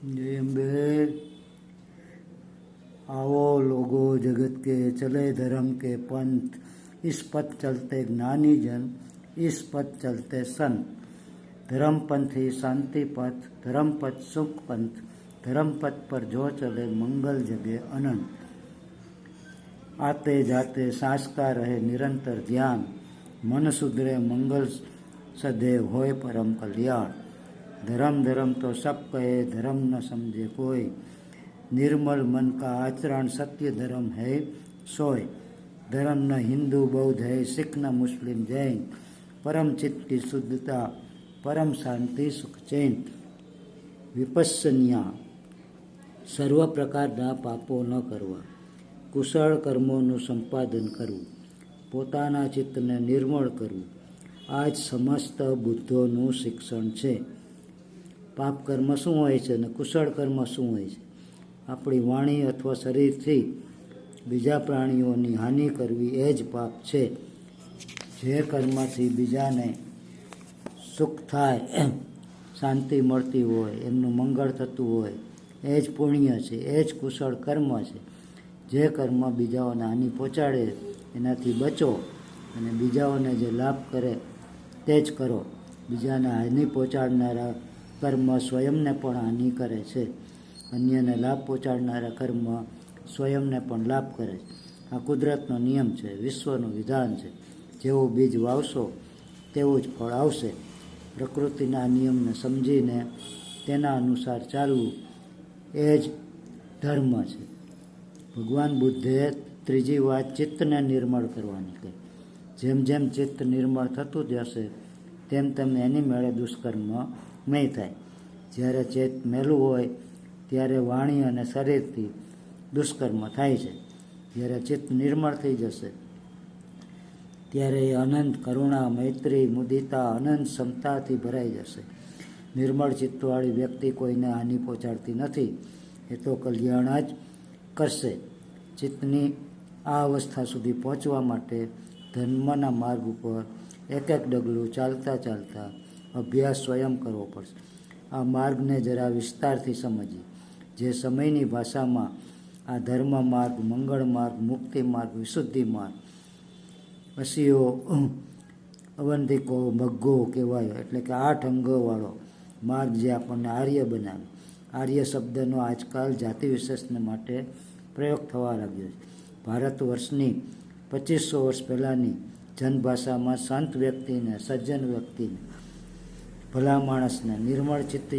जय अम्बे। आओ लोगो जगत के चले धर्म के पंथ, इस पथ चलते ज्ञानी जन, इस पथ चलते संत। धर्म पंथ ही शांति पथ, धर्म पथ सुख पंथ, धर्म पथ पर जो चले मंगल जगे अनंत। आते जाते सांस का रहे निरंतर ध्यान, मन सुधरे मंगल सदैव होए परम कल्याण। धर्म धर्म तो सब कहे, धर्म न समझे कोई, निर्मल मन का आचरण सत्य धर्म है सोय। धर्म न हिंदू बौद्ध है, सिख न मुस्लिम जैन, परम चित्त की शुद्धता, परम शांति सुख चैन। विपस्सनिया સર્વ પ્રકારના પાપો ન કરવા, કુશળ કર્મોનું સંપાદન કરવું, પોતાના ચિત્તને નિર્મળ કરવું, આ જ સમસ્ત બુદ્ધોનું શિક્ષણ છે. પાપ કર્મ શું હોય છે અને કુશળ કર્મ શું હોય છે? આપણી વાણી અથવા શરીરથી બીજા પ્રાણીઓની હાનિ કરવી એ જ પાપ છે. જે કર્મથી બીજાને સુખ થાય, શાંતિ મળતી હોય, એમનું મંગળ થતું હોય, એ જ પુણ્ય છે, એ જ કુશળ કર્મ છે. જે કર્મ બીજાઓને હાનિ પહોંચાડે એનાથી બચો અને બીજાઓને જે લાભ કરે તે જ કરો. બીજાને હાનિ પહોંચાડનારા કર્મ સ્વયંને પણ હાનિ કરે છે, અન્યને લાભ પહોંચાડનારા કર્મ સ્વયંને પણ લાભ કરે છે. આ કુદરતનો નિયમ છે, વિશ્વનું વિધાન છે. જેવું બીજ વાવશો તેવું જ ફળ આવશે. પ્રકૃતિના નિયમને સમજીને તેના અનુસાર ચાલવું એ જ ધર્મ છે. ભગવાન બુદ્ધે ત્રીજી વાત ચિત્તને નિર્મળ કરવાની કહી. જેમ જેમ ચિત્ત નિર્મળ થતું જશે તેમ તેમ એની મેળે દુષ્કર્મ નહીં થાય. જ્યારે ચિત્ત મેલું હોય ત્યારે વાણી અને શરીરથી દુષ્કર્મ થાય છે. જ્યારે ચિત્ત નિર્મળ થઈ જશે ત્યારે એ અનંત કરુણા, મૈત્રી, મુદિતા, અનંત ક્ષમતાથી ભરાઈ જશે. નિર્મળ ચિત્તવાળી વ્યક્તિ કોઈને હાનિ પહોંચાડતી નથી, એ તો કલ્યાણ જ કરશે. ચિત્તની આ અવસ્થા સુધી પહોંચવા માટે ધર્મના માર્ગ ઉપર એક એક ડગલું ચાલતા ચાલતા અભ્યાસ સ્વયં કરવો પડશે. આ માર્ગને જરા વિસ્તારથી સમજીએ. જે સમયની ભાષામાં આ ધર્મ માર્ગ, મંગળ માર્ગ, મુક્તિ માર્ગ, વિશુદ્ધિ માર્ગ, અસીઓ, અવંતિકો, મગ્ગો કહેવાય, એટલે કે 8 અંગોવાળો માર્ગ જે આપણને આર્ય બનાવે. આર્ય શબ્દનો આજકાલ જાતિ વિશેષને માટે પ્રયોગ થવા લાગ્યો છે. ભારત વર્ષની 2500 વર્ષ પહેલાંની જનભાષામાં સંત વ્યક્તિને, સજ્જન વ્યક્તિને, ભલા માણસને, નિર્મળ ચિત્ત